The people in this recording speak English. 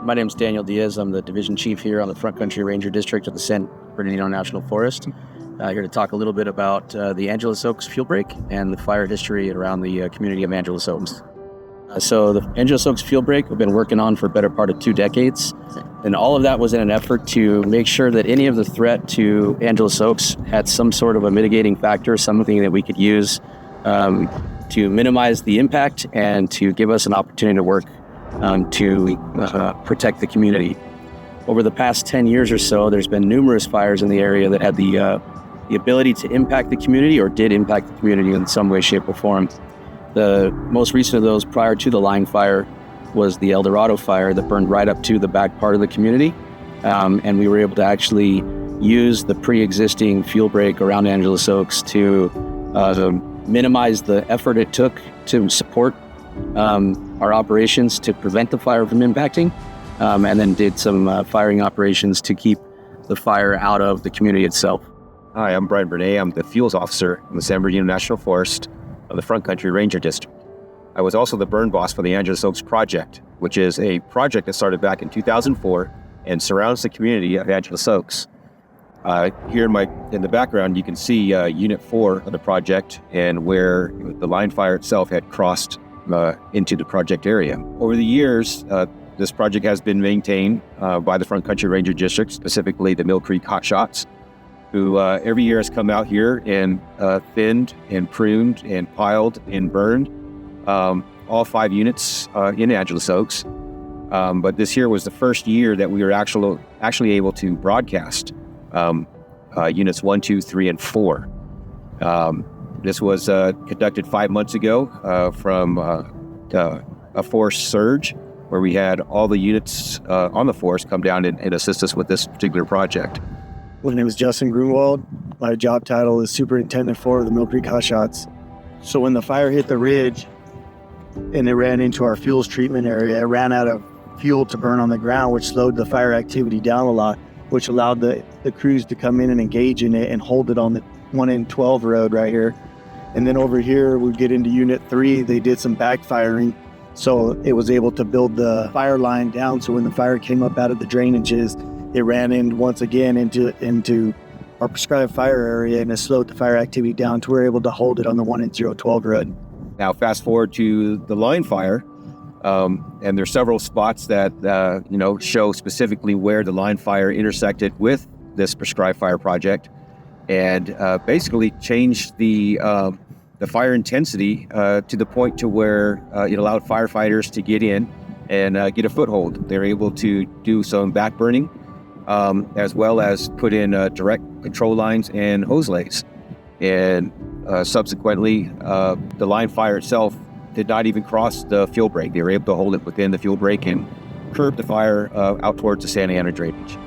My name is Daniel Diaz. I'm the division chief here on the Front Country Ranger District of the San Bernardino National Forest. Here to talk a little bit about the Angelus Oaks fuel break and the fire history around the community of Angelus Oaks. So the Angelus Oaks fuel break we've been working on for a better part of 2 decades. And all of that was in an effort to make sure that any of the threat to Angelus Oaks had some sort of a mitigating factor, something that we could use to minimize the impact and to give us an opportunity to work to protect the community. Over the past 10 years or so, there's been numerous fires in the area that had the ability to impact the community or did impact the community in some way, shape, or form. The most recent of those prior to the line fire was the El Dorado fire that burned right up to the back part of the community. And we were able to actually use the pre-existing fuel break around Angelus Oaks to minimize the effort it took to support our operations to prevent the fire from impacting, and then did some firing operations to keep the fire out of the community itself. Hi, I'm Brian Bernay. I'm the fuels officer in the San Bernardino National Forest of the Front Country Ranger District. I was also the burn boss for the Angelus Oaks project, which is a project that started back in 2004 and surrounds the community of Angelus Oaks. Here in the background, you can see Unit 4 of the project and where the line fire itself had crossed into the project area. Over the years, this project has been maintained by the Front Country Ranger District, specifically the Mill Creek Hotshots, who every year has come out here and thinned and pruned and piled and burned all 5 units in Angelus Oaks. But this year was the first year that we were actually able to broadcast units 1, 2, 3, and 4. This was conducted 5 months ago from a forest surge where we had all the units on the forest come down and assist us with this particular project. My name is Justin Grunwald. My job title is Superintendent for the Mill Creek Hotshots. So when the fire hit the ridge and it ran into our fuels treatment area, it ran out of fuel to burn on the ground, which slowed the fire activity down a lot, which allowed the crews to come in and engage in it and hold it on the 1 in 12 road right here. And then over here, we get into Unit 3, they did some backfiring. So it was able to build the fire line down. So when the fire came up out of the drainages, it ran in once again into our prescribed fire area, and it slowed the fire activity down to we're able to hold it on the 1 in 012 road. Now fast forward to the line fire, and there's several spots that show specifically where the line fire intersected with this prescribed fire project, and basically changed the fire intensity to the point to where it allowed firefighters to get in and get a foothold. They're able to do some back burning, as well as put in direct control lines and hose lays. And subsequently, the line fire itself did not even cross the fuel break. They were able to hold it within the fuel break and curb the fire out towards the Santa Ana drainage.